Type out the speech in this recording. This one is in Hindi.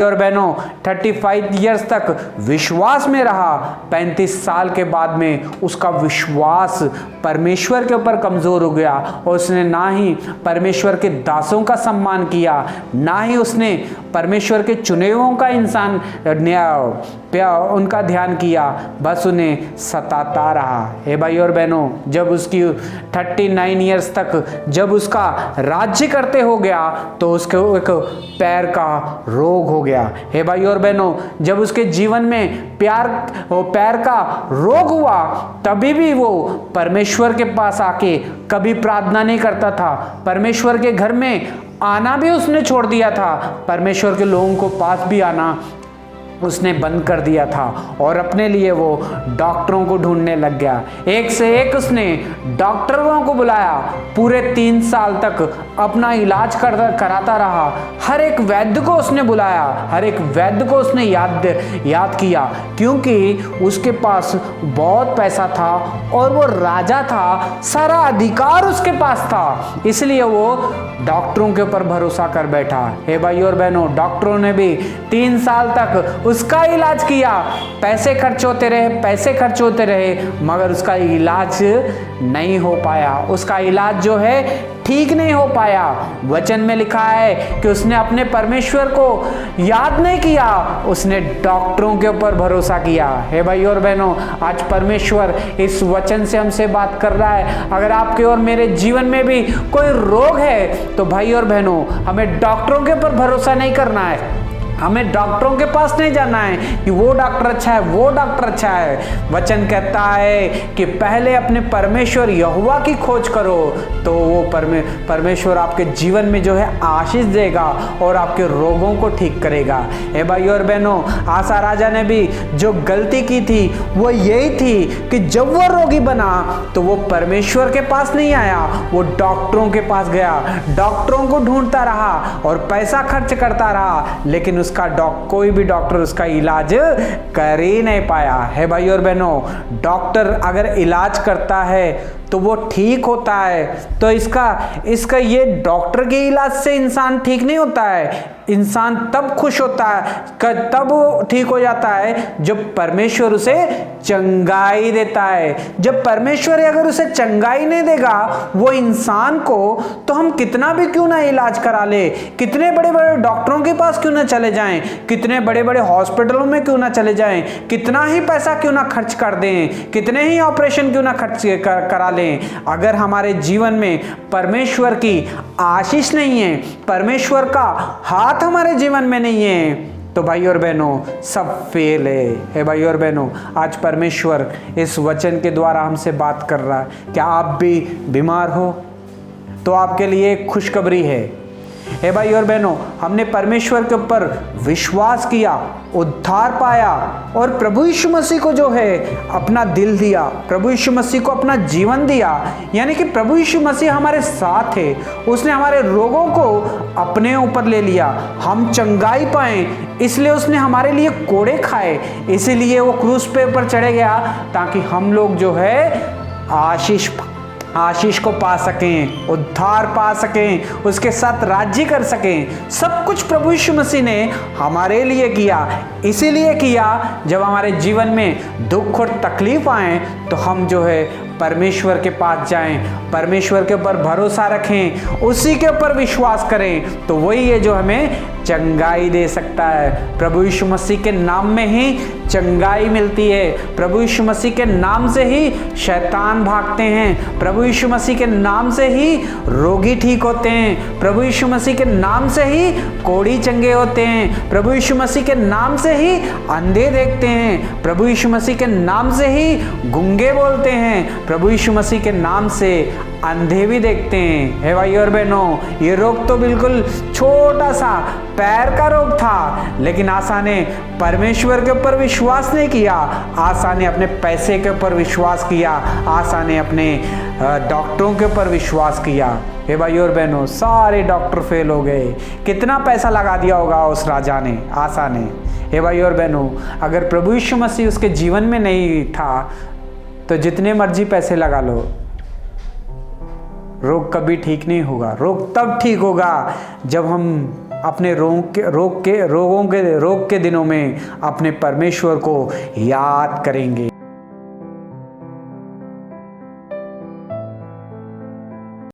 और बहनों 35 ईयर्स तक विश्वास में रहा। 35 साल के बाद में उसका विश्वास परमेश्वर के ऊपर कमजोर हो गया और उसने ना ही परमेश्वर के दासों का सम्मान किया, ना ही उसने परमेश्वर के चुने हुओं का इंसान उनका ध्यान किया, बस उन्हें सताता रहा। हे भाई और बहनों, जब उसकी 39 ईयर्स तक जब उसका राज्य करते हो गया तो उसके एक पैर का रोग हो गया। हे भाई और बहनों, जब उसके जीवन में पैर का रोग हुआ तभी भी वो परमेश्वर के पास आके कभी प्रार्थना नहीं करता था। परमेश्वर के घर में आना भी उसने छोड़ दिया था। परमेश्वर के लोगों को पास भी आना उसने बंद कर दिया था और अपने लिए वो डॉक्टरों को ढूंढने लग गया। एक से एक उसने डॉक्टरों को बुलाया, पूरे 3 साल तक अपना इलाज कराता रहा। हर एक वैद्य को उसने बुलाया, हर एक वैद्य को उसने याद किया, क्योंकि उसके पास बहुत पैसा था और वो राजा था, सारा अधिकार उसके पास था, इसलिए वो डॉक्टरों के ऊपर भरोसा कर बैठा। हे भाई और बहनों, डॉक्टरों ने भी 3 साल तक उसका इलाज किया, पैसे खर्च होते रहे, मगर उसका इलाज नहीं हो पाया। उसका इलाज जो है ठीक नहीं हो पाया। वचन में लिखा है कि उसने अपने परमेश्वर को याद नहीं किया, उसने डॉक्टरों के ऊपर भरोसा किया। हे भाई और बहनों, आज परमेश्वर इस वचन से हमसे बात कर रहा है। अगर आपके और मेरे जीवन में भी कोई रोग है तो भाई और बहनों, हमें डॉक्टरों के ऊपर भरोसा नहीं करना है, हमें डॉक्टरों के पास नहीं जाना है कि वो डॉक्टर अच्छा है, वो डॉक्टर अच्छा है। वचन कहता है कि पहले अपने परमेश्वर यहोवा की खोज करो तो वो परमेश्वर आपके जीवन में जो है आशीष देगा और आपके रोगों को ठीक करेगा। हे भाई और बहनों, आसा राजा ने भी जो गलती की थी वो यही थी कि जब वो रोगी बना तो वो परमेश्वर के पास नहीं आया, वो डॉक्टरों के पास गया, डॉक्टरों को ढूंढता रहा और पैसा खर्च करता रहा, लेकिन उसका कोई भी डॉक्टर उसका इलाज कर ही नहीं पाया। है भाई और बहनों, डॉक्टर अगर इलाज करता है तो वो ठीक होता है, तो इसका ये डॉक्टर के इलाज से इंसान ठीक नहीं होता है। इंसान तब खुश होता है, तब ठीक हो जाता है जब परमेश्वर उसे चंगाई देता है। जब परमेश्वर अगर उसे चंगाई नहीं देगा वो इंसान को, तो हम कितना भी क्यों ना इलाज करा ले, कितने बड़े बड़े डॉक्टरों के पास क्यों ना चले जाएं, कितने बड़े बड़े हॉस्पिटलों में क्यों ना चले जाएं, कितना ही पैसा क्यों ना खर्च कर दें, कितने ही ऑपरेशन क्यों ना खर्च करा लें, अगर हमारे जीवन में परमेश्वर की आशीष नहीं है, परमेश्वर का हाथ हमारे जीवन में नहीं है, तो भाई और बहनों सब फेल है। भाई और बहनों, आज परमेश्वर इस वचन के द्वारा हमसे बात कर रहा है। क्या आप भी बीमार हो तो आपके लिए एक खुशखबरी है। हे भाई और बहनों, हमने परमेश्वर के ऊपर विश्वास किया, उद्धार पाया और प्रभु यीशु मसीह को जो है अपना दिल दिया, प्रभु यीशु मसीह को अपना जीवन दिया, यानी कि प्रभु यीशु मसीह हमारे साथ है। उसने हमारे रोगों को अपने ऊपर ले लिया, हम चंगाई पाए, इसलिए उसने हमारे लिए कोड़े खाए, इसीलिए वो क्रूस पे ऊपर चढ़े गया ताकि हम लोग जो है आशीष को पा सकें, उद्धार पा सकें, उसके साथ राज्य कर सकें। सब कुछ प्रभु यीशु मसीह ने हमारे लिए किया, इसीलिए किया जब हमारे जीवन में दुख और तकलीफ आए तो हम जो है परमेश्वर के पास जाएं, परमेश्वर के ऊपर भरोसा रखें, उसी के ऊपर विश्वास करें, तो वही है जो हमें चंगाई दे सकता है। प्रभु यीशु मसीह के नाम में ही चंगाई मिलती है, प्रभु यीशु मसीह के नाम से ही शैतान भागते हैं, प्रभु यीशु मसीह के नाम से ही रोगी ठीक होते हैं, प्रभु यीशु मसीह के नाम से ही कोढ़ी चंगे होते हैं, प्रभु यीशु मसीह के नाम से ही अंधे देखते हैं, प्रभु यीशु मसीह के नाम से ही गूंगे बोलते हैं, प्रभु यीशु मसीह के नाम से अंधे भी देखते हैं। हे भाई और बहनों, ये रोग तो बिल्कुल छोटा सा पैर का रोग था, लेकिन आसा ने परमेश्वर के ऊपर विश्वास नहीं किया, आसा ने अपने पैसे के ऊपर विश्वास किया, आसा ने अपने डॉक्टरों के ऊपर विश्वास किया। हे भाई और बहनों, सारे डॉक्टर फेल हो गए, कितना पैसा लगा दिया होगा उस राजा ने, आसा ने। हे भाई और बहनों, अगर प्रभु यीशु मसीह उसके जीवन में नहीं था तो जितने मर्जी पैसे लगा लो, रोग कभी ठीक नहीं होगा। रोग तब ठीक होगा जब हम अपने रोग के दिनों में अपने परमेश्वर को याद करेंगे।